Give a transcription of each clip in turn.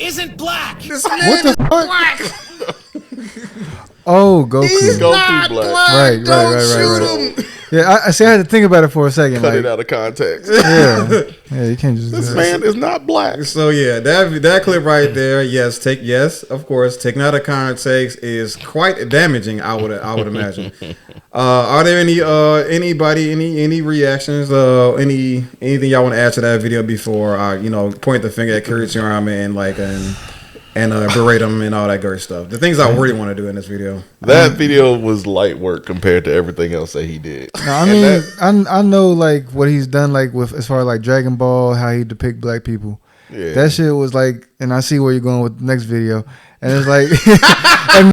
isn't black. This man What the is fuck? black. Oh, Goku. He's not Black. black. Right. Don't shoot him. Yeah, I see. I had to think about it for a second. Cut like, it out of context. yeah, you can't just. This man is not black. So yeah, that clip right there, of course, taken out of context is quite damaging. I would imagine. Are there any reactions? Anything y'all want to add to that video before I point the finger at Akira Toriyama and berate him and all that great stuff? The things I really want to do in this video. That video was light work compared to everything else that he did. No, I mean, I know like what he's done, like with as far as like Dragon Ball, how he depict black people. Yeah. That shit was like, and I see where you're going with the next video, and it's like, and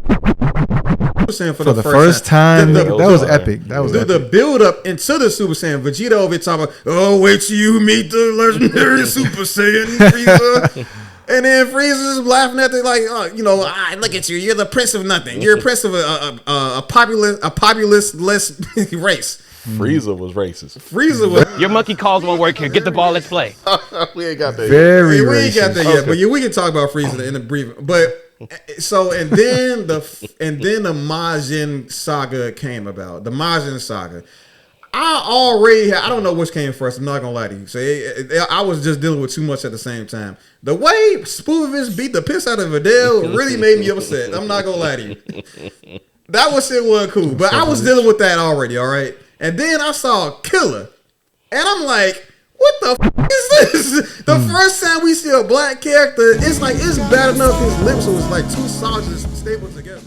for the first time, that was epic. That was the build up into the Super Saiyan. Vegeta over here talking about, oh, wait till you meet the legendary Super Saiyan Frieza. And then Frieza's laughing at it like, look at you. You're the prince of nothing. You're a prince of a populist less race. Frieza was racist. Frieza was. Your monkey calls won't work here. Get the ball. Let's play. We ain't got that. Very we racist. ain't got that yet, but yeah, we can talk about Frieza in the brief. But so and then the Majin saga came about. The Majin saga. I don't know which came first. I'm not gonna lie to you. So I was just dealing with too much at the same time. The way Spoovis beat the piss out of Adele really made me upset. I'm not gonna lie to you. That was shit wasn't cool, but I was dealing with that already. All right, and then I saw Killer, and I'm like, what the is this? The first time we see a black character, it's like it's bad enough his lips was like two sausages stapled together.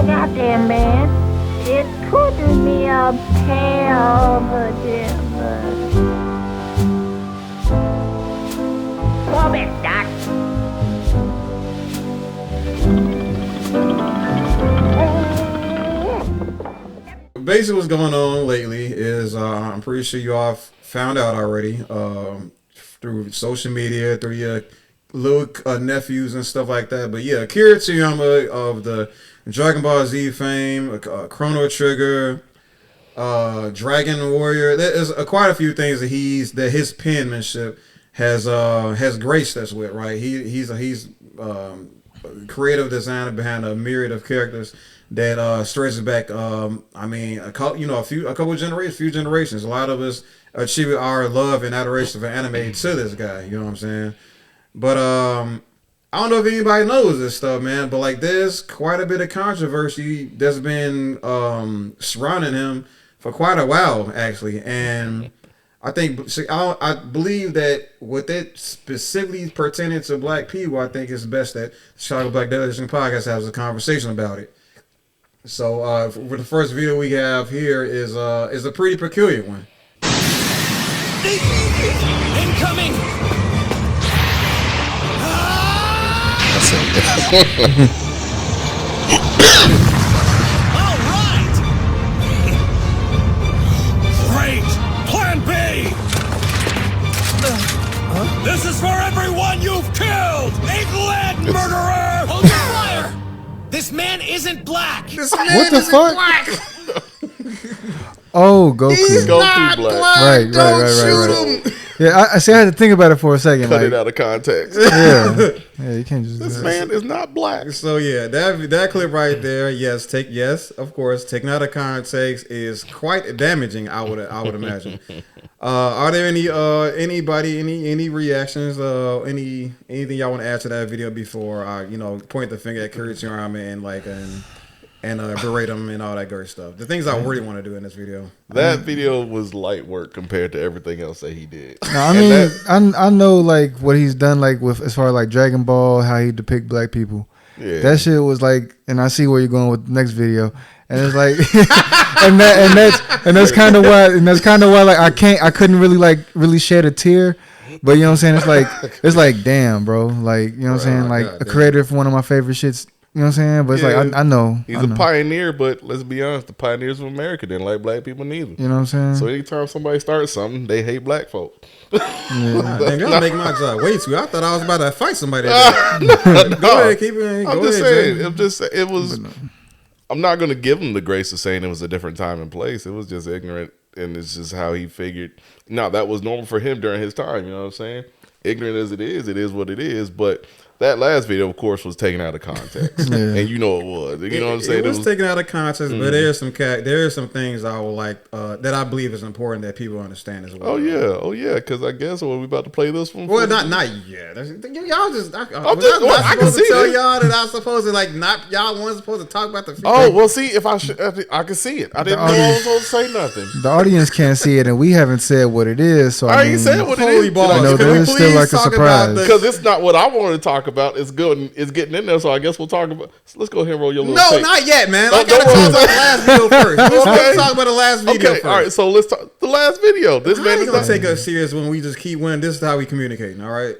Goddamn man, it couldn't be a pair Come in, Doc. Basically, what's going on lately is I'm pretty sure you all found out already through social media, through your little nephews and stuff like that. But yeah, Akira Toriyama of the Dragon Ball Z fame, Chrono Trigger, Dragon Warrior. There's quite a few things that his penmanship has graced us with. Right, he's creative designer behind a myriad of characters that stretches back. A couple generations. A lot of us attribute our love and adoration for anime to this guy. You know what I'm saying? But I don't know if anybody knows this stuff, man. But like, there's quite a bit of controversy that's been surrounding him for quite a while, actually. And I believe that with it specifically pertaining to black people, I think it's best that Chicago Black Delegation podcast has a conversation about it. So for the first video we have here is a pretty peculiar one. Incoming! All right! Great! Plan B! This is for everyone you've killed! England, murderer! Hold your fire! This man isn't black! This man What the isn't fuck? black! Oh, Goku. He's not black. black! Right. Don't shoot him! Yeah, I see. I had to think about it for a second. Cut like, it out of context. Yeah, yeah, you can't just. This man is not black. So yeah, that clip right there, yes, of course, taken out of context is quite damaging. I would imagine. Are there any reactions? Anything y'all want to add to that video before I point the finger at Akira Toriyama and berate him and all that great stuff? The things I really want to do in this video. That video was light work compared to everything else that he did. No, I mean, I know like what he's done, like with as far as like Dragon Ball, how he depict black people. Yeah. That shit was like, and I see where you're going with the next video, and it's like, and that's kind of why like I couldn't really shed a tear, but you know what I'm saying? It's like damn, bro, like you know what I'm saying? Like a creator for one of my favorite shits. You know what I'm saying? But it's like, I know. He's a pioneer, but let's be honest, the pioneers of America didn't like black people neither. You know what I'm saying? So anytime somebody starts something, they hate black folk. That'll make my job way too. I thought I was about to fight somebody. Go ahead, keep it. I'm just saying, it was. I'm not going to give him the grace of saying it was a different time and place. It was just ignorant, and it's just how he figured. Now, that was normal for him during his time, you know what I'm saying? Ignorant as it is what it is, but that last video, of course, was taken out of context, and you know it was. You know what I'm saying? It was taken out of context, but there are some things I would like that I believe is important that people understand as well. Oh yeah, because I guess we about to play this one. Well, not yet. Y'all just. I can see tell it. y'all that I'm supposed to like not. Y'all weren't supposed to talk about the future. Oh well, see if I can see it. I didn't know I was supposed to say nothing. The audience can't see it, and we haven't said what it is. So I ain't said what it is. Balls. No, there is still like a surprise. Because it's not what I wanted to talk about. It's good. It's getting in there. So I guess we'll talk about. So let's go ahead and roll your little. No, tape. not yet, man. I gotta talk about the last video first. We're supposed to talk about the last video first. All right. So let's talk the last video. This man is gonna take us serious when we just keep winning. This is how we communicating. All right.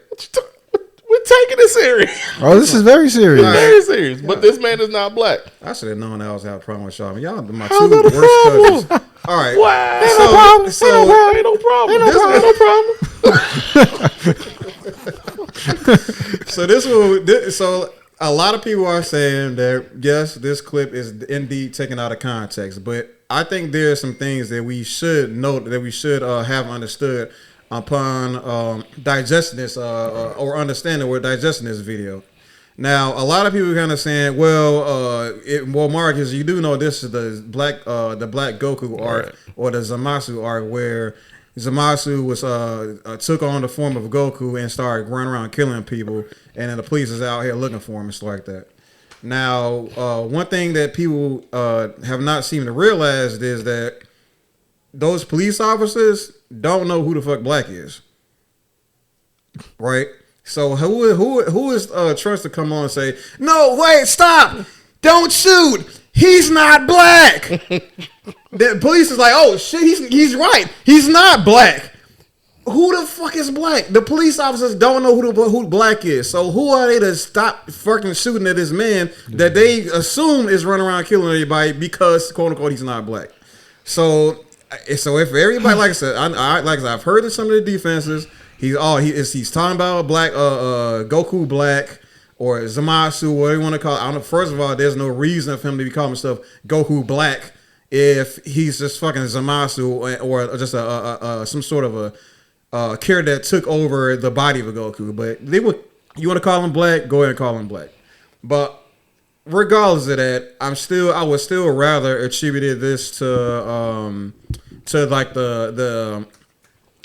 We're taking it serious. Oh, this is very serious. Right. Very serious. But this man is not black. I should have known I was having a problem with y'all. Y'all are my How's two that a worst problem? cousins. All right. Wow. Ain't no problem. So a lot of people are saying that yes, this clip is indeed taken out of context, but I think there are some things that we should note that we should have understood upon digesting this or understanding we're digesting this video. Now, a lot of people are kind of saying, well, Marcus, you do know this is the Black Goku arc or the Zamasu arc where Zamasu was took on the form of Goku and started running around killing people, and then the police is out here looking for him and stuff like that. Now, one thing that people have not seemed to realize is that those police officers don't know who the fuck Black is, right? So who is Trunks to come on and say, no, wait, stop, don't shoot, he's not black. The police is like, oh shit, he's right, he's not black. Who the fuck is black? The police officers don't know who Black is. So who are they to stop fucking shooting at this man that they assume is running around killing everybody because quote unquote he's not black? So if everybody, like I said, I've heard of some of the defenses. He's talking about Black Goku Black or Zamasu, whatever you want to call it. I don't know, first of all, there's no reason for him to be calling himself Goku Black if he's just fucking Zamasu or just some sort of a character that took over the body of a Goku. But you want to call him Black, go ahead and call him Black. But regardless of that, I would still rather attribute this to like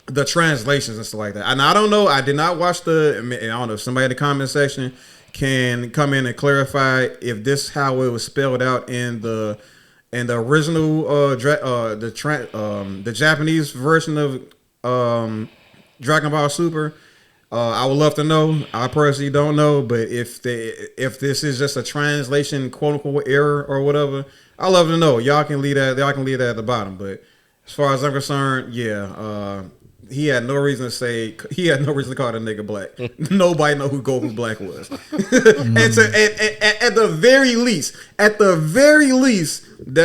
the translations and stuff like that. And I don't know, I did not watch I don't know if somebody in the comment section can come in and clarify if this how it was spelled out in the original the Japanese version of Dragon Ball Super. I would love to know. I personally don't know, but if this is just a translation quote unquote error or whatever, I'd love to know. Y'all can leave that at the bottom. But as far as I'm concerned, he had no reason to call that nigga Black. Nobody know who Goku Black was. And at the very least, that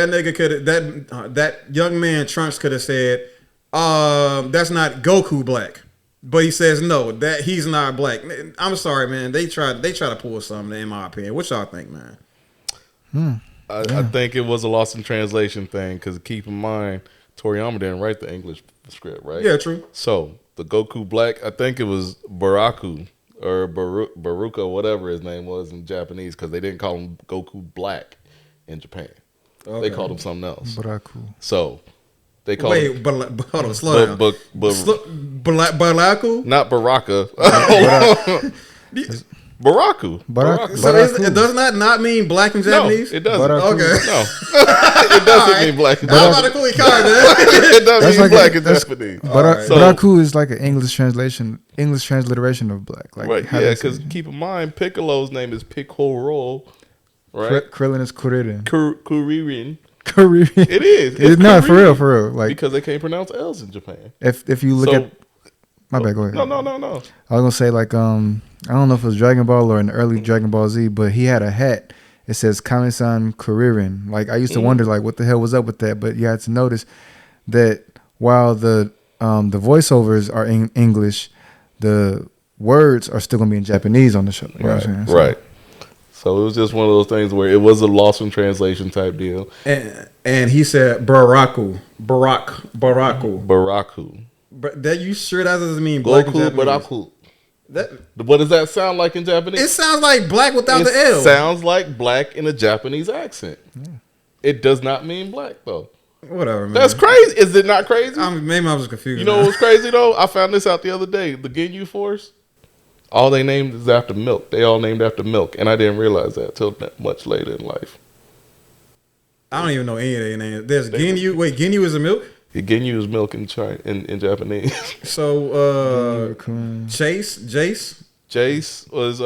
nigga could that young man Trunks could have said, that's not Goku Black. But he says no, that he's not black. I'm sorry, man. They try to pull something, in my opinion. What y'all think, man? I think it was a lost in translation thing because keep in mind, Toriyama didn't write the English script, right? Yeah, true. So the Goku Black. I think it was Baraku or Baruka, whatever his name was in Japanese, because they didn't call him Goku Black in Japan. Okay. They called him something else. Baraku. So they called him. Hold on, slow down. Baraku? Not Baraka. Baraku. So it does not mean black in Japanese? No, it doesn't. Baraku. No. Okay. It doesn't mean black in I'm Japanese. about to quickly card man. It doesn't mean like black in Japanese. Baraku is like an English transliteration of black. Like, Right, how yeah, they say because it. keep in mind, Piccolo's name is Piccolo, right? Krillin is Kuririn. Kuririn. Kuririn. It is. It's No, Kuririn. for real. Like, because they can't pronounce L's in Japan. if you look So- at, my bad, go ahead. No. I was gonna say like I don't know if it was Dragon Ball or an early Dragon Ball Z, but he had a hat. It says Kame-san Kuririn. Like I used to wonder like what the hell was up with that, but you had to notice that while the voiceovers are in English, the words are still gonna be in Japanese on the show. You know what I'm saying? So- Right. So it was just one of those things where it was a lost in translation type deal. And he said Baraku. Baraku. Baraku. But that you sure that doesn't mean black in Goku Japanese? Baraku. That, What does that sound like in Japanese? it sounds like black without It the L. sounds like black in a Japanese accent. It does not mean black though. Whatever, man. That's crazy. Is it not crazy? Maybe I was confused. You know what was crazy though? I found this out the other day. The Ginyu Force, all they named is after milk. They all named after milk, and I didn't realize that till much later in life. I don't even know any of their names. There's Ginyu. Wait, Ginyu is a milk? Ginyu is milk in China, in Japanese. So Jace. Jace was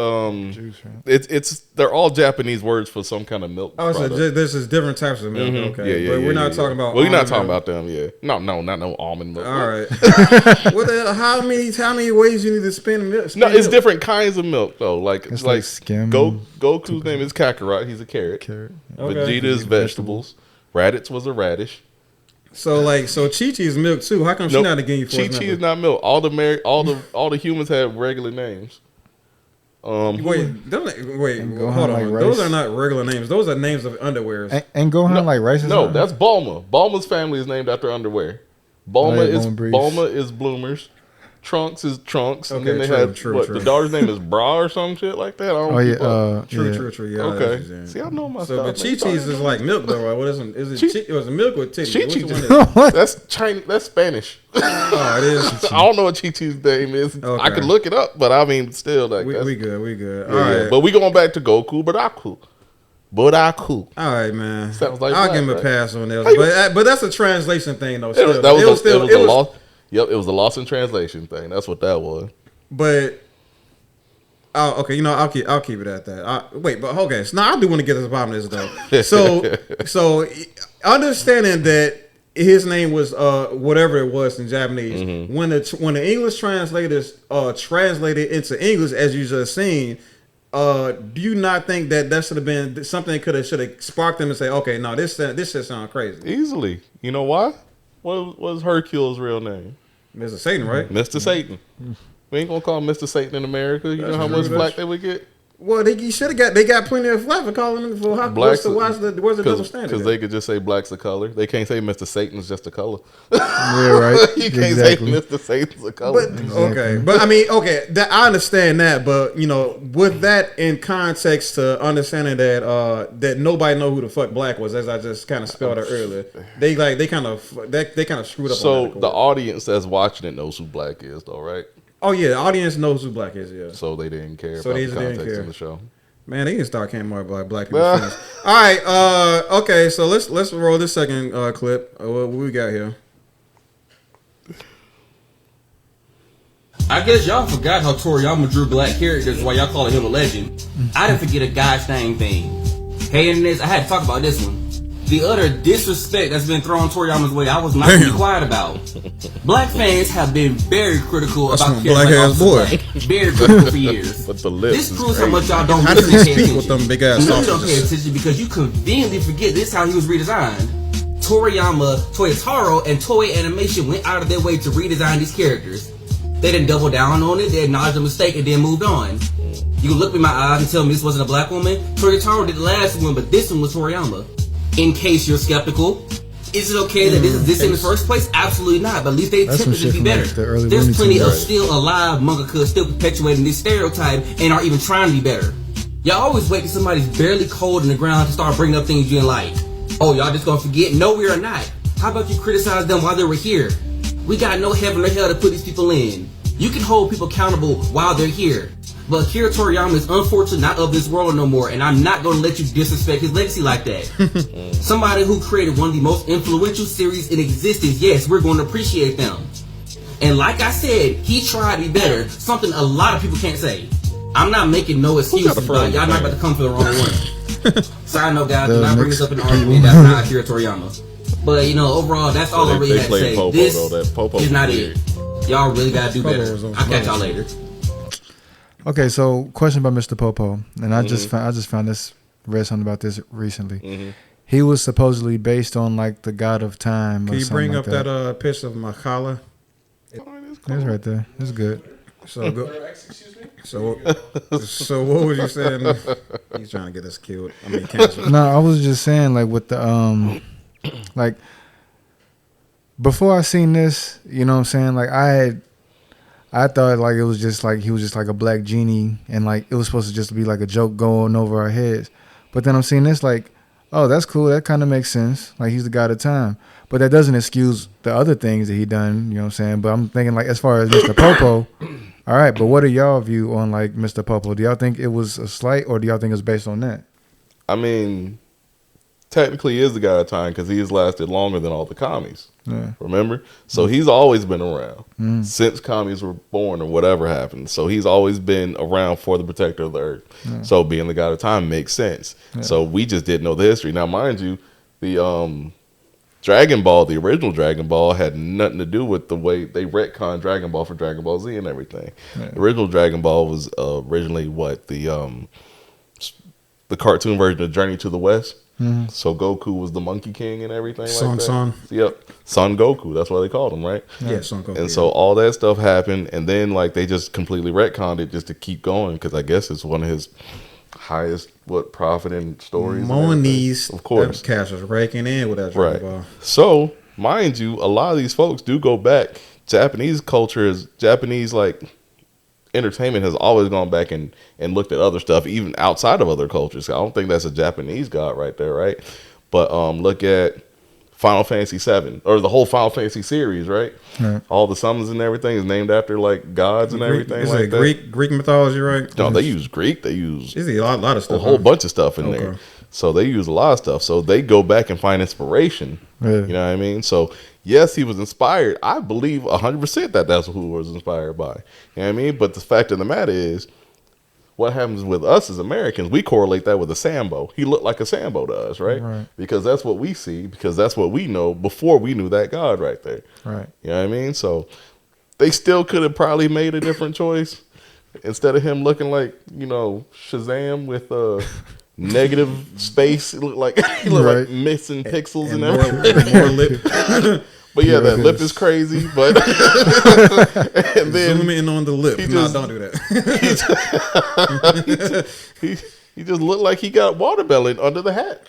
Juice, right? it's they're all Japanese words for some kind of milk. Oh, so product. there's just different types of milk. Mhm. Okay, but we're not talking about. Well, you're not almond talking milk. about them. Yeah, no, not no almond milk. All right. What the hell? How many ways you need to spin milk? No, it's different kinds of milk though. Like It's like like skim. Goku's name is Kakarot. He's a carrot. Carrot. Okay. Vegeta is vegetables. Raditz was a radish. So Chi Chi is milk too. How come she's not a Ginyu Force Chi Chi is not milk. All the humans have regular names. Wait, Gohan hold like on. rice? Those are not regular names. Those are names of underwears. And Gohan like rice is No, not? that's Bulma. Bulma's family is named after underwear. Bulma yeah, is Bulma briefs. Bulma is Bloomers. Trunks is Trunks. And Okay, then they true, had true, what? true. The daughter's name is Bra or some shit like that. I don't Oh keep up. yeah, True. Yeah, Okay. See, I know my So, but stuff. Chi Chi's is like milk though, right? What is it? Is it? It was milk with titties? Chi Which one Chi. is it? What? That's Chinese. That's Spanish. Oh, it is. I don't know what Chi Chi's name is. Okay. I could look it up, but I mean, still, like We that's, good. yeah, All yeah. right. But we going back to Goku Baraku. Baraku. All right, man. Sounds like I'll black, give him a right? pass on How that. But that's a translation thing though. Still. It was a loss. Yep, it was a loss in translation thing. That's what that was. But okay, I'll keep it at that. Wait, but okay. So now I do want to get to the bottom of this though. So understanding that his name was whatever it was in Japanese. Mm-hmm. When the English translators translated into English, as you just seen, do you not think that should have been something that should have sparked them and say, okay, no, this just sounds crazy. Easily. You know why? What was Hercule's real name? Mr. Satan, right? Mr. Satan. We ain't gonna call him Mr. Satan in America. You know how much flack they would get? Well, they should have got. They got plenty of flack for calling him for how. What's the double standard? Because they could just say black's a color. They can't say Mr. Satan's just a color. Yeah, right. You can't Exactly. say Mr. Satan's a color. But okay, but I mean, okay, I understand that, but with that in context to understanding that nobody know who the fuck Black was, as I just kind of spelled it earlier, they kind of screwed up. So on that the audience that's watching it knows who Black is, though, right? Oh yeah, the audience knows who Black is. Yeah. So they didn't care So about they the just didn't context care. of the show. Man, they can start caring more about Black people. Friends. All right. Okay. So let's roll this second clip. What we got here? I guess y'all forgot how Toriyama drew black characters, why y'all calling him a legend. I didn't forget a gosh dang thing. Hey, and this, I had to talk about this one. The utter disrespect that's been thrown Toriyama's way, I was not going to be quiet about. Black fans have been very critical That's about one characters black-ass like boy. Officer Black. Very critical for years. But the lips This is proves how crazy. much y'all don't How really do you pay speak attention. with them big ass You really don't pay sausages? attention because you conveniently forget this is how he was redesigned. Toriyama, Toyotaro, and Toei Animation went out of their way to redesign these characters. They didn't double down on it, they acknowledged the mistake and then moved on. You can look me in my eyes and tell me this wasn't a black woman. Toyotaro did the last one, but this one was Toriyama. In case you're skeptical, Is it okay that this exists in the first place? Absolutely not. But at least they That's some attempted to shit be from, better. like, the early There's Looney plenty Tunes. of still alive mangaka still perpetuating this stereotype and are even trying to be better. Y'all always wait till somebody's barely cold in the ground to start bringing up things you didn't like. Oh, y'all just gonna forget? No, we are not. How about you criticize them while they were here? We got no heaven or hell to put these people in. You can hold people accountable while they're here. But Akira Toriyama is unfortunately not of this world no more, and I'm not going to let you disrespect his legacy like that. Somebody who created one of the most influential series in existence, yes, we're going to appreciate them. And like I said, he tried to be better, something a lot of people can't say. I'm not making no excuses, but y'all not about to come for the wrong one. Side note, guys, do not bring this up in the argument. That's not Akira Toriyama. But, you know, overall, that's all I really had to say. This is not it. Y'all really got to do better. I'll catch y'all later. Okay, so question about Mr. Popo, and I just found this, read something about this recently. He was supposedly based on like the god of time. Can or you bring like up that picture of Makala? It's right there. It's good. So so what was you saying? He's trying to get us killed. I mean, canceled. No, I was just saying like with the like before I seen this, you know what I'm saying? Like I thought like it was just like he was just like a black genie and like it was supposed to just be like a joke going over our heads. But then I'm seeing this like, oh, that's cool. That kind of makes sense. Like he's the god of time. But that doesn't excuse the other things that he done, you know what I'm saying? But I'm thinking like as far as Mr. Popo, all right, but what are y'all view on like Mr. Popo? Do y'all think it was a slight or do y'all think it was based on that? I mean, technically he is the god of time because he has lasted longer than all the commies. Yeah. Remember? So he's always been around since commies were born or whatever happened. So he's always been around for the protector of the earth. Yeah. So being the god of time makes sense. Yeah. So we just didn't know the history. Now, mind you, the Dragon Ball, the original Dragon Ball, had nothing to do with the way they retconned Dragon Ball for Dragon Ball Z and everything. Yeah. The original Dragon Ball was originally what the cartoon version of Journey to the West. Mm-hmm. So Goku was the Monkey King and everything like that. Son. Yep. Son Goku. That's what they called him, right? Yeah, Son Goku. And so all that stuff happened, and then like they just completely retconned it just to keep going because I guess it's one of his highest profiting stories. Monies, of course. That cash was raking in with that Dragon Ball. So mind you, a lot of these folks do go back. Japanese like entertainment has always gone back and looked at other stuff, even outside of other cultures. I don't think that's a Japanese god right there, right? But look at Final Fantasy VII, or the whole Final Fantasy series, right? All the summons and everything is named after like gods and everything. Is like it Greek mythology, right? No, they use Greek. They use a lot of stuff. A whole bunch of stuff in there. So they use a lot of stuff. So they go back and find inspiration. Yeah. You know what I mean? So yes, he was inspired. I believe 100% that that's who he was inspired by. You know what I mean? But the fact of the matter is, what happens with us as Americans, we correlate that with a Sambo. He looked like a Sambo to us, right? Because that's what we see, because that's what we know before we knew that God right there. Right. You know what I mean? So they still could have probably made a different choice. Instead of him looking like, Shazam with negative space, it looked like like missing pixels and everything. More lip. But yeah, that lip is crazy. But and then zoom in on the lip. Don't do that. he just looked like he got watermelon under the hat.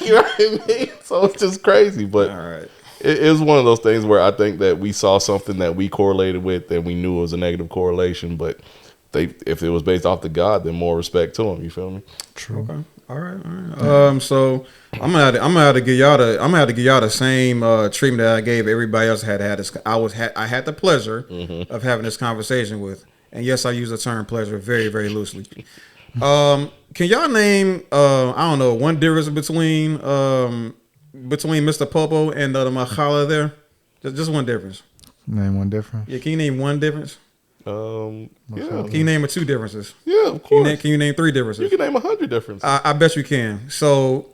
You know what I mean? So it's just crazy. But all right. It is one of those things where I think that we saw something that we correlated with and we knew it was a negative correlation. But if it was based off the God, then more respect to him. You feel me? True. Okay. All right. So I'm gonna have to give y'all the same treatment that I gave everybody else had this. I had the pleasure of having this conversation with, and yes, I use the term pleasure very, very loosely. Can y'all name I don't know one difference between Mr. Popo and the Mahala there? Just one difference. Name one difference. Yeah, can you name one difference? Yeah. Can you name 2 differences? Yeah, of course. Can you name 3 differences? You can name 100 differences. I bet you can. So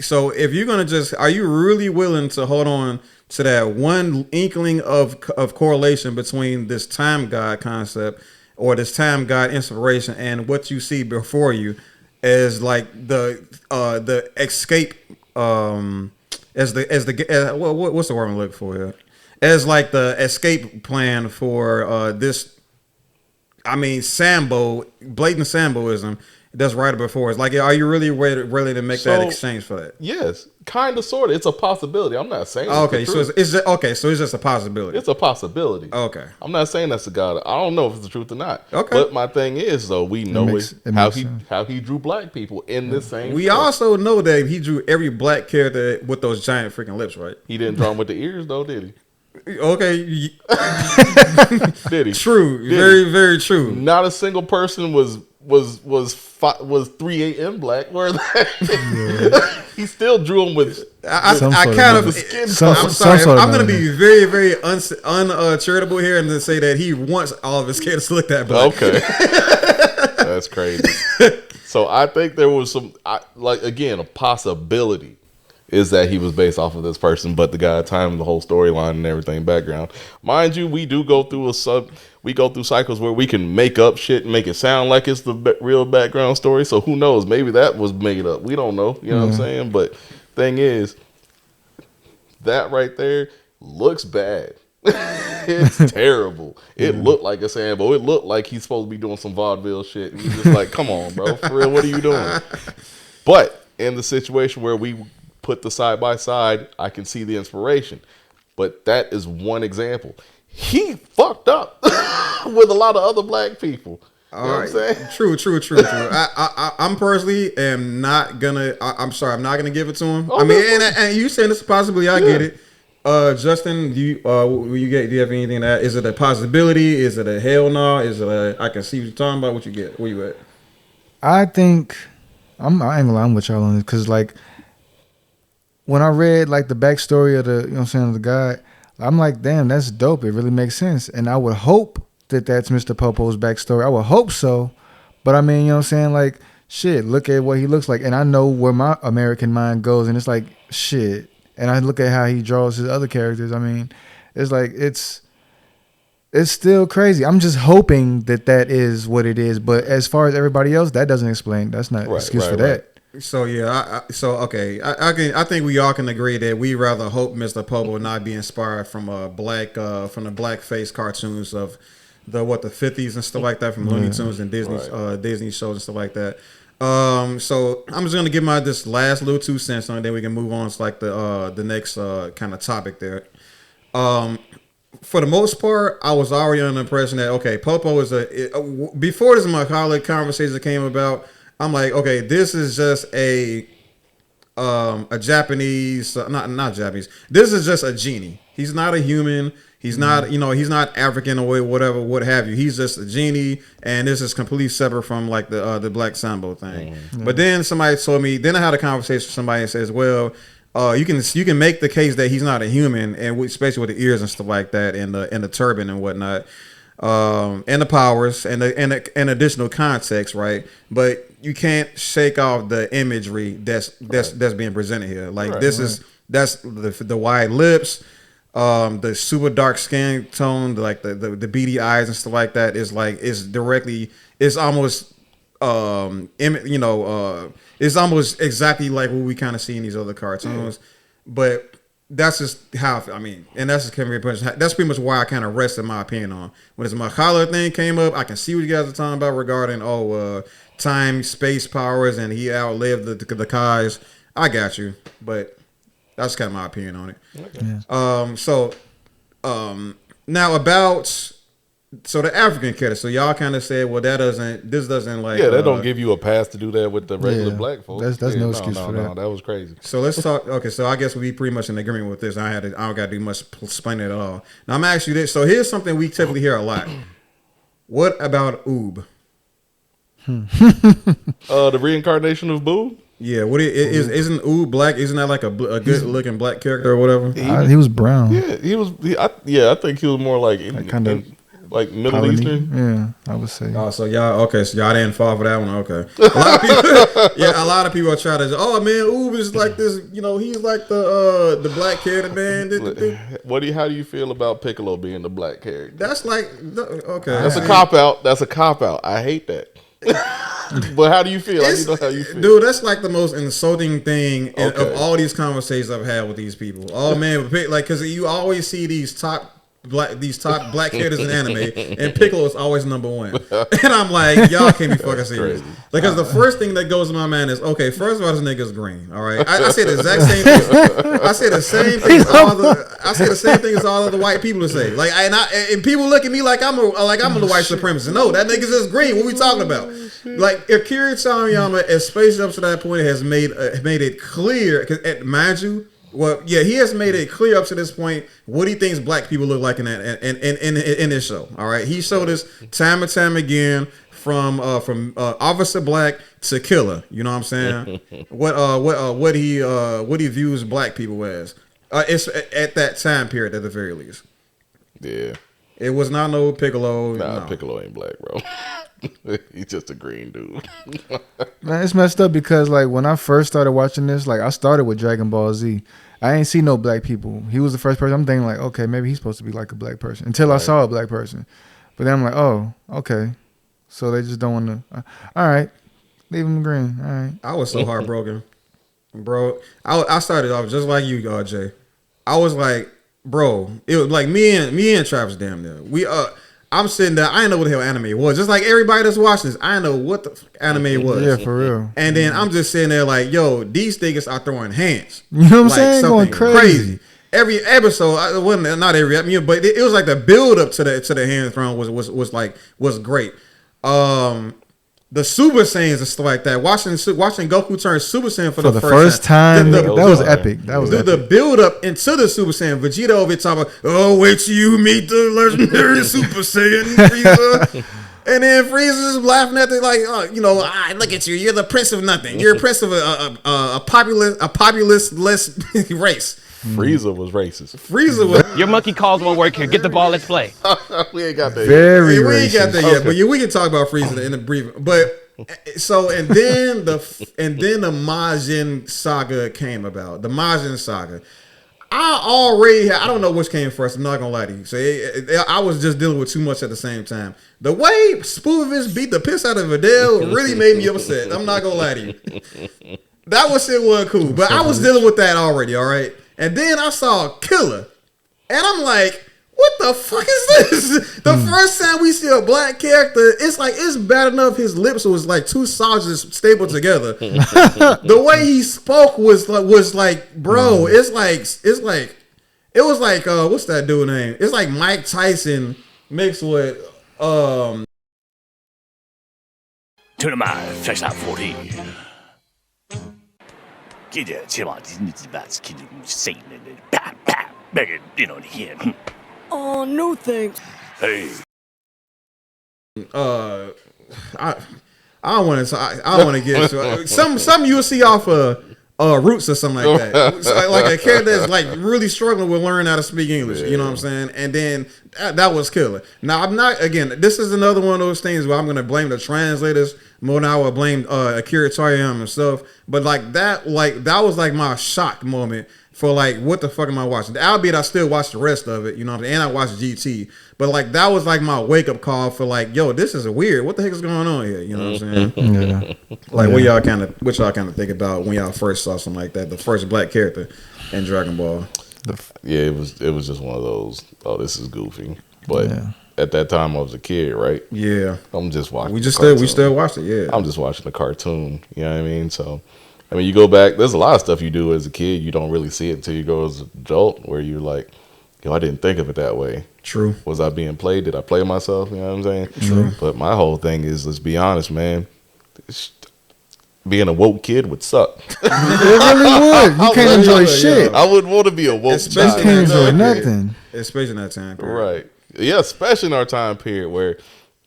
if you're gonna are you really willing to hold on to that one inkling of correlation between this time god concept or this time god inspiration and what you see before you as like the escape what's the word I'm looking for here? As like the escape plan for this I mean, Sambo, blatant Samboism. That's right before. It's like, are you really ready to make that exchange for that? Yes, kind of, sort of. It's a possibility. I'm not saying. Okay, so it's just a possibility. It's a possibility. Okay, I'm not saying that's the God. I don't know if it's the truth or not. Okay, but my thing is, though, we know how sense. he drew black people in this same. We film. also know that he drew every black character with those giant freaking lips, right? He didn't draw them with the ears, though, did he? Okay, Did he? True, Did very he? very true. Not a single person was 3 a.m. black. Where he still drew them with. I'm sorry. I'm going to be very, very uncharitable here and to say that he wants all of his kids to look that black. Okay, that's crazy. So I think there was a possibility is that he was based off of this person, but the guy timed the whole storyline and everything background. Mind you, we do go through cycles where we can make up shit and make it sound like it's the real background story. So who knows? Maybe that was made up. We don't know. You know what I'm saying? But thing is, that right there looks bad. It's terrible. It looked like a Sambo. It looked like he's supposed to be doing some vaudeville shit. And he's just like, come on, bro. For real, what are you doing? But in the situation where we put the side by side, I can see the inspiration. But that is one example. He fucked up with a lot of other black people. You know what I'm saying? True. I'm personally am not gonna. I'm sorry, I'm not gonna give it to him. Oh, I mean, and you saying it's a possibility. I get it. Justin, do you have anything that is it a possibility? Is it a hell no? Is it a I can see what you're talking about? What you get? Where you at? I think I ain't gonna lie, I'm with y'all on this because like when I read like the backstory of the the guy, I'm like, damn, that's dope. It really makes sense, and I would hope that that's Mr. Popo's backstory. I would hope so, but I mean, like shit. Look at what he looks like, and I know where my American mind goes, and it's like shit. And I look at how he draws his other characters. I mean, it's like it's still crazy. I'm just hoping that is what it is. But as far as everybody else, that doesn't explain. That's not an excuse for that. So yeah, I think we all can agree that we rather hope Mr. Popo not be inspired from the blackface cartoons of the 50s and stuff like that from Looney Tunes and Disney shows and stuff like that. So I'm just gonna give this last little 2 cents on it, then we can move on to like the next kind of topic there. For the most part, I was already under the impression that okay, Popo is before this Macaulay conversation came about. I'm like, okay, this is just a Japanese, not Japanese. This is just a genie. He's not a human. He's not, he's not African or whatever, what have you. He's just a genie, and this is completely separate from like the Black Sambo thing. But then somebody told me. Then I had a conversation with somebody and says, well, you can make the case that he's not a human, and especially with the ears and stuff like that, and the turban and whatnot, and the powers and additional context, right? But you can't shake off the imagery that's being presented here. Like that's the wide lips. The super dark skin tone, like the beady eyes and stuff like that is almost it's almost exactly like what we kind of see in these other cartoons. But that's just how and that's just that's pretty much why I kind of rested my opinion on when this Mahala thing came up. I can see what you guys are talking about regarding time, space powers, and he outlived the Kais. I got you, but that's kind of my opinion on it. Okay. Now about the African character. So y'all kind of said, well, this doesn't like. Yeah, that don't give you a pass to do that with the regular black folks. That's no excuse for that. No, that was crazy. So let's talk. Okay, so I guess we pretty much in agreement with this. I don't got to do much explaining at all. Now I'm gonna ask you this. So here's something we typically hear a lot. What about Oob? The reincarnation of Boo. Yeah, isn't Oob black? Isn't that like a good looking black character or whatever? He was brown. Yeah, he was. I think he was more like like Middle colony. Eastern. Yeah, I would say. Oh, so y'all didn't fall for that one. Okay. A lot of people are trying to say, oh man, Oob is like this. He's like the black character, man. How do you feel about Piccolo being the black character? That's like okay. That's a cop out. That's a cop out. I hate that. But how do you feel? How you feel, dude? That's like the most insulting thing of all these conversations I've had with these people. Oh man, like because you always see these top top black characters in anime, and Piccolo is always number one. And I'm like, y'all can't be fucking serious. Because the first thing that goes to my mind is, okay, first of all, this nigga's green. All right, I say the exact same thing. I say the same thing as all the white people say. Like, and people look at me like I'm a white supremacist. No, that nigga's just green. What we talking about? Like, Akira Toriyama, especially up to that point, has made it clear. Cause, mind you. Well, yeah, he has made it clear up to this point what he thinks black people look like in this show. All right, he showed us time and time again from Officer Black to Killer. You know what I'm saying? what he views black people as. It's at that time period at the very least. Yeah, it was not no Piccolo. Nah, no. Piccolo ain't black, bro. He's just a green dude. Man, it's messed up because like when I first started watching this, like I started with Dragon Ball Z. I ain't see no black people. He was the first person. I'm thinking like, okay, maybe he's supposed to be like a black person until I saw a black person. But then I'm like, oh, okay. So they just don't want to. All right, leave him green. All right. I was so heartbroken, bro. I started off just like you, Jay. I was like, bro, it was like me and Travis damn near. I'm sitting there. I didn't know what the hell anime was. Just like everybody that's watching this, I didn't know what the anime was. Yeah, for real. And then I'm just sitting there like, yo, these niggas are throwing hands. You know what I'm like saying? Going crazy. Every episode, wasn't not every episode, but it was like the build up to the hand thrown was great. The Super Saiyans and stuff like that. Watching Goku turn Super Saiyan for the first time. That was epic. That was epic. The build up into the Super Saiyan. Vegeta over here talking about, oh, wait till you meet the legendary Super Saiyan Frieza. And then Frieza's laughing at it like, look at you. You're the prince of nothing. You're a prince of a populist less race. Frieza was racist. Frieza was. Your monkey calls won't work here. Get the ball. Let's play. We ain't got that. Very yet. We racist. ain't got that yet, but we can talk about Frieza in a brief. But so and then the Majin saga came about. The Majin saga. I don't know which came first. I'm not gonna lie to you. So I was just dealing with too much at the same time. The way Spoovis beat the piss out of Videl really made me upset. I'm not gonna lie to you. That was cool, but I was dealing with that already. All right. And then I saw Killer, and I'm like, what the fuck is this? The first time we see a black character, it's like, it's bad enough his lips was like two sausages stapled together. The way he spoke was like, bro, it was like, what's that dude name? It's like Mike Tyson mixed with, To the mind, flesh out 40. Get that chill out these nitty bats, kid, Satan, and bam, bam, begging, here. Oh, no thanks. Hey. I don't want to get into some you'll see off Roots or something like that. So, like a character that's like really struggling with learning how to speak English. You know what I'm saying? And then that was Killer. Now I'm not. Again, this is another one of those things where I'm going to blame the translators more than I would blame Akira Toriyama and stuff. But that was like my shock moment for like, what the fuck am I watching? Albeit I still watch the rest of it, you know, and I watch GT. But like, that was like my wake up call for like, yo, this is weird. What the heck is going on here? You know what I'm saying? Yeah. Like, what y'all kind of think about when y'all first saw something like that? The first black character in Dragon Ball. Yeah, it was just one of those. Oh, this is goofy. But at that time, I was a kid, right? Yeah, I'm just watching. We still watched it. Yeah, I'm just watching the cartoon. You know what I mean? So, I mean, you go back. There's a lot of stuff you do as a kid. You don't really see it until you go as an adult, where you're like, yo, I didn't think of it that way. True. Was I being played? Did I play myself? You know what I'm saying? True. But my whole thing is, let's be honest, man. Being a woke kid would suck. It really would. You can't enjoy shit. I wouldn't want to be a woke You can't enjoy nothing. Especially in that time period. Right. Yeah, especially in our time period where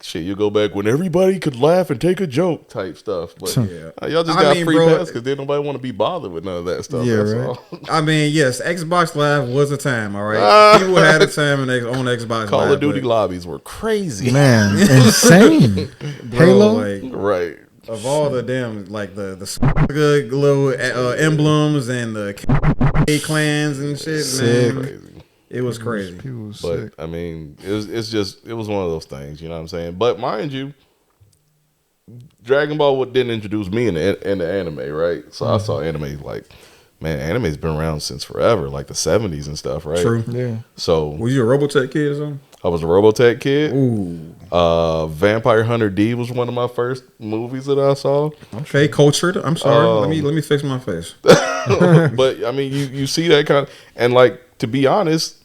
shit, you go back when everybody could laugh and take a joke type stuff. But y'all just got free pass because then nobody want to be bothered with none of that stuff. Yeah, that's right. all. I mean, yes, Xbox Live was a time, all right? People had a time on Xbox Call Live. of Duty lobbies were crazy. Man, insane. Bro, Halo? like, Right. of all the damn, like the good little emblems and the clans and shit, Sick. man. Crazy. It was crazy. People was But sick. I mean, it was one of those things, you know what I'm saying? But mind you, Dragon Ball didn't introduce me in the anime, right? So I saw anime like man, anime's been around since forever, like the 70s and stuff, right? True. Yeah. So Was you a Robotech kid or something? I was a Robotech kid. Ooh. Vampire Hunter D was one of my first movies that I saw. Okay, cultured. I'm sorry. Let me fix my face. But I mean, you see that kind of, and like, to be honest,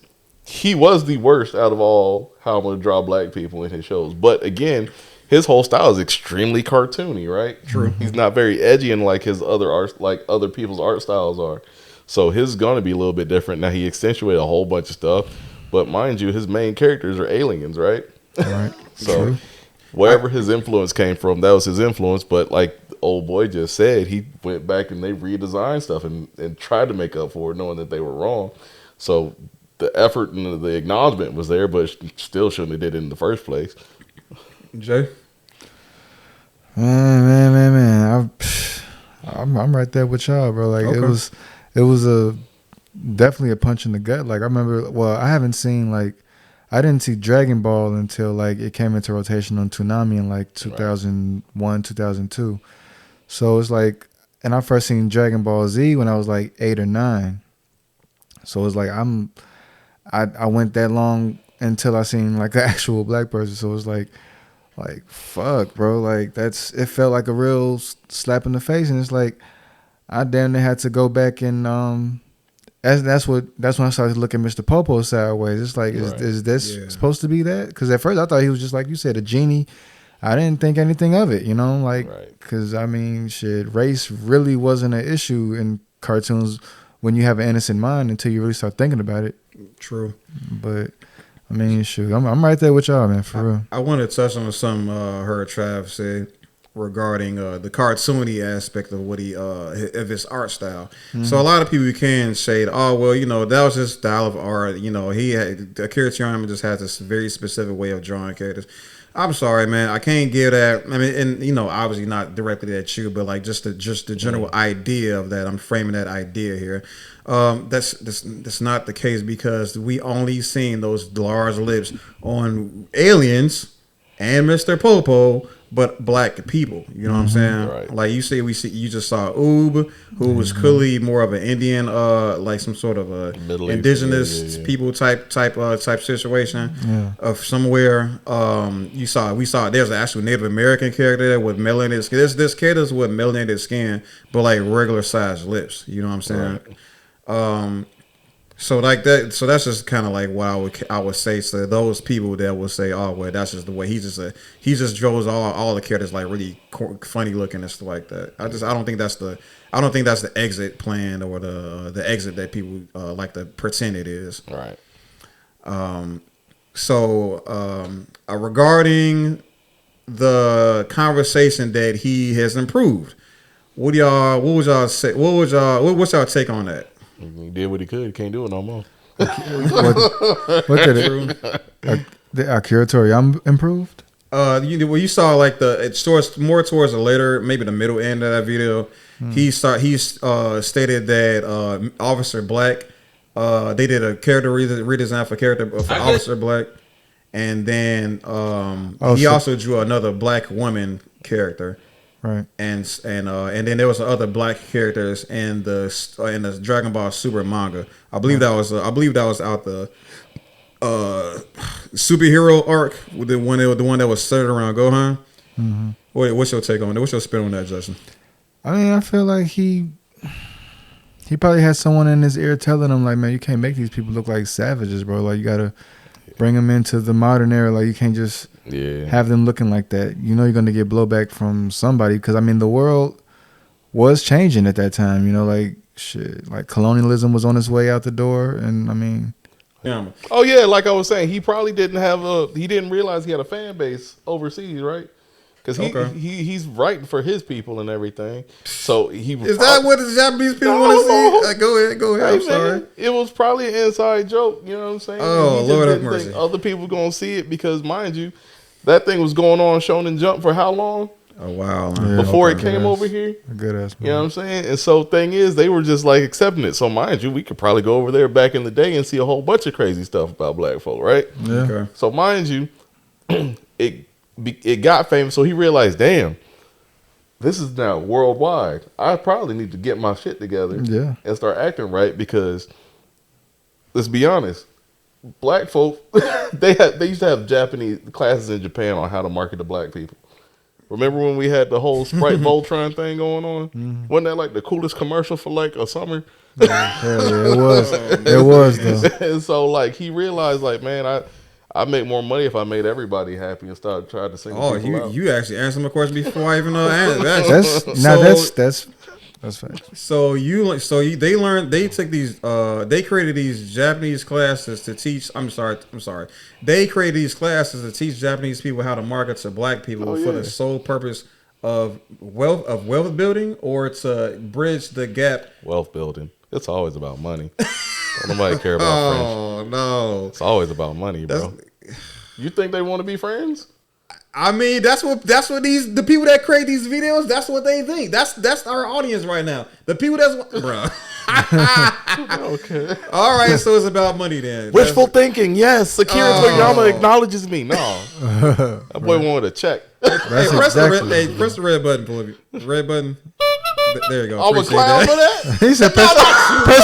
he was the worst out of all How I'm Gonna Draw Black People in his shows. But again, his whole style is extremely cartoony, right? True. He's not very edgy in like his other art, like other people's art styles are. So his is gonna be a little bit different. Now he accentuated a whole bunch of stuff, but mind you, his main characters are aliens, right? Right. So True. wherever his influence came from, that was his influence. But like the old boy just said, he went back and they redesigned stuff and tried to make up for it, knowing that they were wrong. So the effort and the acknowledgement was there, but still shouldn't have did it in the first place. Jay? Man. I'm right there with y'all, bro. Like Okay. it was a definitely a punch in the gut. Like I remember, well, I didn't see Dragon Ball until like it came into rotation on Toonami in like 2001, 2002. So it's like, and I first seen Dragon Ball Z when I was like 8 or 9. So it's like I went that long until I seen like an actual black person. So it's like fuck, bro. Like it felt like a real slap in the face, and it's like I damn near had to go back and that's when I started to look at Mr. Popo sideways. It's like, is this supposed to be that? Because at first I thought he was just like you said, a genie. I didn't think anything of it, you know, like because I mean, shit, race really wasn't an issue in cartoons when you have an innocent mind until you really start thinking about it. True. But I mean, shoot, I'm right there with y'all, man, for real. I want to touch on something I heard Trav say regarding the cartoony aspect of what of his art style. Mm-hmm. So a lot of people can say, oh well, you know, that was his style of art. You know, Akira Toriyama just has this very specific way of drawing characters. I'm sorry, man. I can't give that. I mean, and you know, obviously not directly at you, but like just the general idea of that. I'm framing that idea here. That's not the case because we only seen those large lips on aliens and Mr. Popo, but black people. You know what I'm saying? Right. Like you just saw Oob, who was clearly more of an Indian, like some sort of a Middle East, indigenous people type situation of somewhere. We saw there's an actual Native American character there with melanated skin. This character's with melanated skin, but like regular sized lips. You know what I'm saying? Right. So like that, so that's just kind of like what I would say to those people that would say, oh well, that's just the way he just draws all the characters like really funny looking and stuff like that. I don't think that's the exit plan or the exit that people like to pretend it is. Right. Regarding the conversation that he has improved, what's y'all take on that? He did what he could. He can't do it no more. What did the Akira Toriyama improved? You saw like it's more towards the later, maybe the middle end of that video. He stated that Officer Black, they did a character redesign for Officer Black, and then he also drew another black woman character. Right, and then there was other black characters in the Dragon Ball Super manga. I believe that was out the superhero arc with the one that was centered around Gohan. Mm-hmm. What's your take on that? What's your spin on that, Justin? I mean, I feel like he probably had someone in his ear telling him like, man, you can't make these people look like savages, bro. Like you gotta bring them into the modern era. Like you can't just have them looking like that. You know you're going to get blowback from somebody because, I mean, the world was changing at that time. You know, like, shit, like colonialism was on its way out the door. And, I mean... Yeah. Oh, yeah, like I was saying, he probably he didn't realize he had a fan base overseas, right? Because he's writing for his people and everything. So is that what the Japanese people want to see? Go ahead. Hey, I'm sorry. It was probably an inside joke. You know what I'm saying? Oh, Lord have mercy. Think other people gonna see it because, mind you, that thing was going on Shonen Jump for how long? Oh wow! Before it came over here, a good ass. You know what I'm saying? And so, thing is, they were just like accepting it. So, mind you, we could probably go over there back in the day and see a whole bunch of crazy stuff about black folk, right? Yeah. Okay. So, mind you, it got famous. So he realized, damn, this is now worldwide. I probably need to get my shit together and start acting right because, let's be honest, black folk, they used to have Japanese classes in Japan on how to market to black people. Remember when we had the whole Sprite Voltron thing going on? Wasn't that like the coolest commercial for like a summer? Hell yeah, it was. It was though. And so like he realized like, man, I make more money if I made everybody happy and started trying to sing. Oh, you actually answered my question before I even know that's facts. So they took these they created these Japanese classes to teach. I'm sorry. They created these classes to teach Japanese people how to market to black people for the sole purpose of wealth building or to bridge the gap. Wealth building. It's always about money. Don't nobody care about friendship. Oh no, it's always about money, bro. You think they want to be friends? I mean, that's what the people that create these videos, that's what they think. That's our audience right now. The people bro. Okay. All right, so it's about money then. Wishful thinking, yes. Akira Toriyama acknowledges me. No, that boy wanted a check. Press the red button, Paul. Red button. There you go. I'm a clown for that. He said press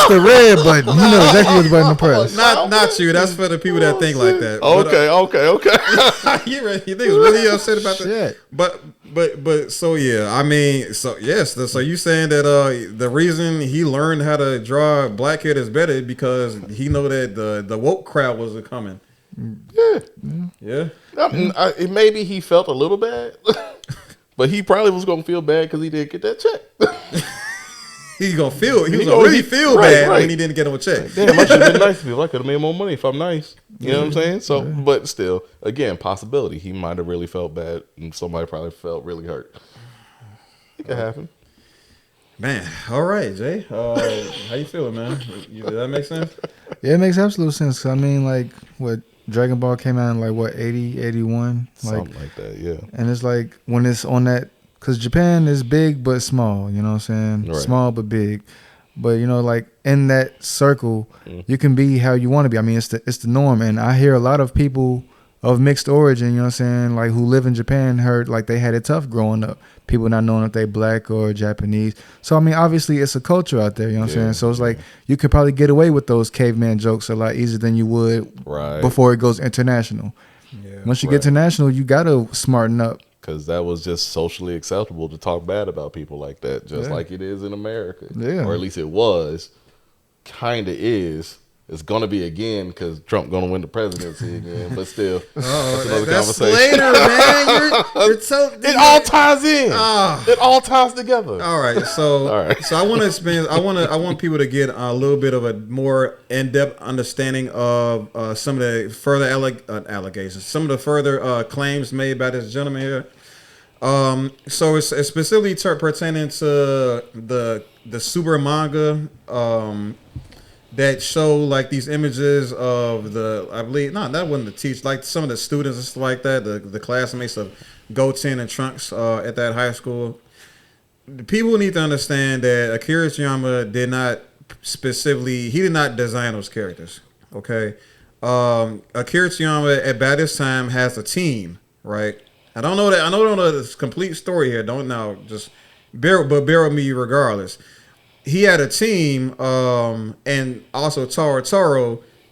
the red button. You know exactly what button to press. Not you. That's for the people that think like that. Okay. You think it's really upset about that? But so yeah. I mean, so yes. So you saying that the reason he learned how to draw black kid is better because he know that the woke crowd was coming. Yeah. Maybe he felt a little bad. But he probably was gonna feel bad because he didn't get that check. He was gonna really feel bad when he didn't get him a check. Damn, I should have been nice to people. I could have made more money if I'm nice. You know what I'm saying? So, but still, again, possibility. He might have really felt bad, and somebody probably felt really hurt. It could happen. Man, all right, Jay. How you feeling, man? Does that make sense? Yeah, it makes absolute sense. I mean, like what Dragon Ball came out in like what 80, 81? Something like that, yeah. And it's like when it's on that, because Japan is big but small, you know what I'm saying? Right. Small but big. But you know, like in that circle, you can be how you want to be. I mean, it's the norm. And I hear a lot of people of mixed origin, you know what I'm saying, like who live in Japan heard like they had it tough growing up. People not knowing if they black or Japanese. So I mean, obviously it's a culture out there, you know what I'm saying? So it's like you could probably get away with those caveman jokes a lot easier than you would before it goes international. Yeah. Once you get international, you gotta smarten up. Because that was just socially acceptable to talk bad about people like that, just like it is in America. Yeah. Or at least it was. Kind of is. It's going to be again because Trump going to win the presidency again. But still, that's another conversation. Later, man. You're so, it all ties in. It all ties together. All right. So I want to expand. I want people to get a little bit of a more in-depth understanding of some of the further allegations, some of the further claims made by this gentleman here. So it's specifically pertaining to the super manga that show like these images of I believe that wasn't the teach, like some of the students and stuff like that, the classmates of Goten and Trunks at that high school. People need to understand that Akira Toriyama did not design those characters. Okay, Akira Toriyama by this time has a team, right? I don't know the complete story here. Just bear with me regardless. He had a team, and also Taro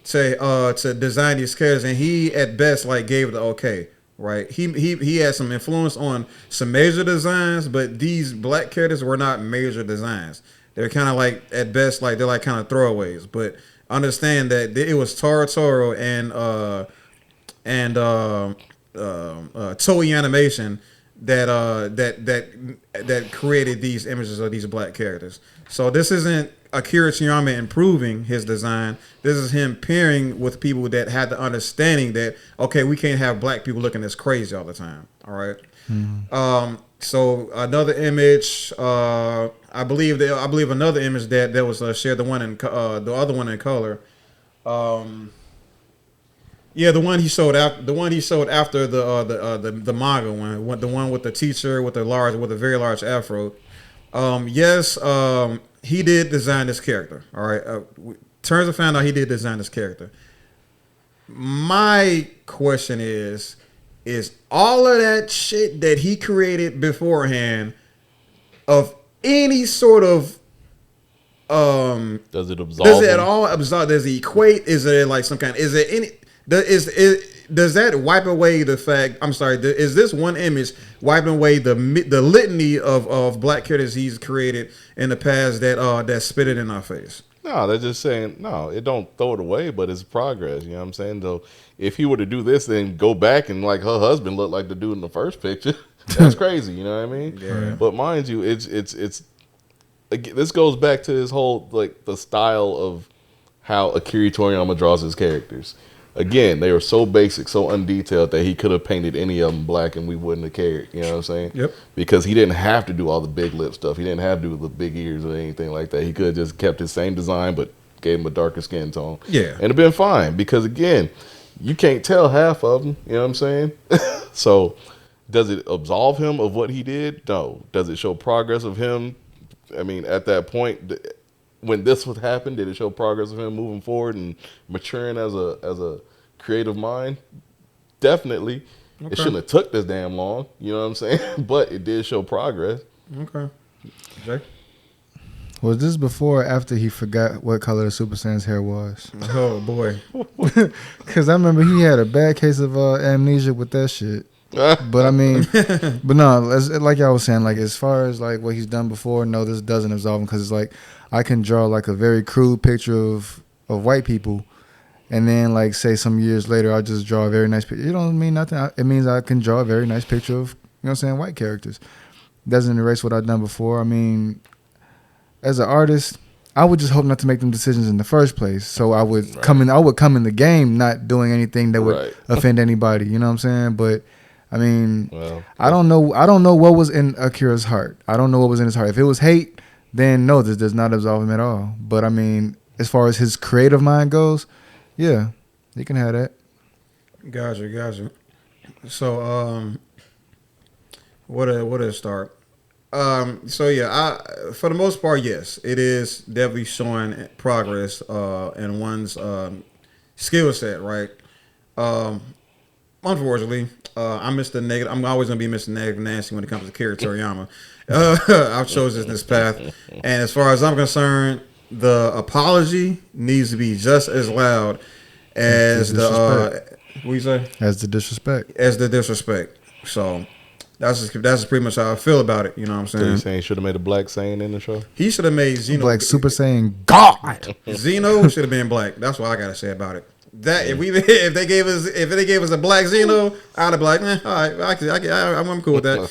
to design these characters, and he at best like gave the okay, right? He had some influence on some major designs, but these black characters were not major designs. They're kind of like at best like they're like kind of throwaways. But understand that it was Taro and Toei Animation that created these images of these black characters. So this isn't Akira Toriyama improving his design. This is him pairing with people that had the understanding that okay, we can't have black people looking this crazy all the time. All right. So another image, I believe another image that was shared, the other one in color. Yeah, the one he showed after the manga one, the one with the teacher with a very large afro. Yes, he did design this character. All right, turns to find out he did design this character. My question is all of that shit that he created beforehand of any sort of Does it absolve? does it at him? all absolve? Does it equate? Is there like some kind? Is there any? Does that wipe away the fact? I'm sorry. Is this one image wiping away the litany of black characters he's created in the past that spit it in our face? No, they're just saying no. It don't throw it away, but it's progress. You know what I'm saying? Though, if he were to do this, then go back and like her husband looked like the dude in the first picture. That's crazy. You know what I mean? Yeah. But mind you, it's again, this goes back to his whole like the style of how Akira Toriyama draws his characters. Again, they were so basic, so undetailed that he could have painted any of them black and we wouldn't have cared. You know what I'm saying? Yep. Because he didn't have to do all the big lip stuff. He didn't have to do the big ears or anything like that. He could have just kept his same design, but gave him a darker skin tone. Yeah. And it'd been fine because, again, you can't tell half of them. You know what I'm saying? So does it absolve him of what he did? No. Does it show progress of him? I mean, at that point, when this would happen, did it show progress of him moving forward and maturing as a creative mind? Definitely. Okay. It shouldn't have took this damn long. You know what I'm saying? But it did show progress. Okay. Jay? Was this before or after he forgot what color the Super Saiyan's hair was? Oh boy. Because I remember he had a bad case of amnesia with that shit. But I mean, but no, like I was saying, like as far as like what he's done before, no, this doesn't absolve him because it's like I can draw like a very crude picture of white people, and then like say some years later I'll just draw a very nice picture. It don't mean nothing. It means I can draw a very nice picture of, you know what I'm saying, white characters. Doesn't erase what I've done before. I mean, as an artist, I would just hope not to make them decisions in the first place. So I would come in the game not doing anything that would offend anybody. You know what I'm saying? But I mean, I don't know what was in Akira's heart. I don't know what was in his heart. If it was hate, then no, this does not absolve him at all. But I mean, as far as his creative mind goes, yeah, he can have that. Gotcha. So, what a start. So yeah, for the most part, yes, it is definitely showing progress in one's skill set, right? Unfortunately, I'm Mr. Negative. I'm always gonna be Mr. Negative Nancy when it comes to Akira Toriyama. I've chosen this path, and as far as I'm concerned, the apology needs to be just as loud as the what you say? As the disrespect. As the disrespect. So that's pretty much how I feel about it. You know what I'm saying? So you saying should have made a black Saiyan in the show? He should have made Xeno Black Super Saiyan God. Xeno should have been black. That's what I gotta say about it. That if they gave us a black Xeno, I'd have been like, all right, I'm cool with that.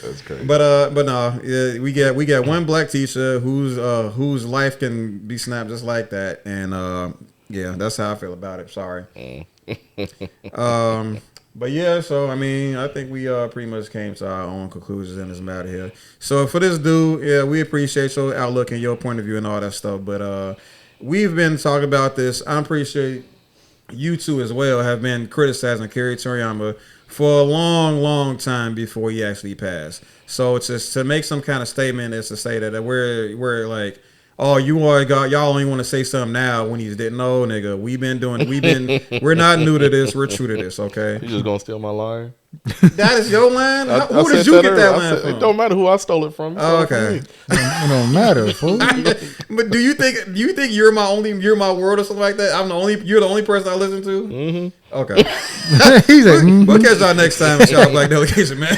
That's crazy. But no, yeah, we got one black teacher whose life can be snapped just like that, and yeah, that's how I feel about it. Sorry. But yeah, so I mean, I think we pretty much came to our own conclusions in this matter here. So for this dude, yeah, we appreciate your outlook and your point of view and all that stuff. But we've been talking about this. I'm pretty sure you two as well have been criticizing Akira Toriyama for a long, long time before he actually passed. So it's just to make some kind of statement is to say that we're like, oh, y'all only want to say something now when he's dead. No, nigga, we're not new to this. We're true to this, okay? You just gonna steal my line? That is your line? Who did you get that line from? It don't matter who I stole it from. Oh, okay. It don't matter, fool. But do you think you're my world or something like that? You're the only person I listen to? Mm-hmm. Okay. He's like, We'll catch y'all next time with y'all Black Delegation, man.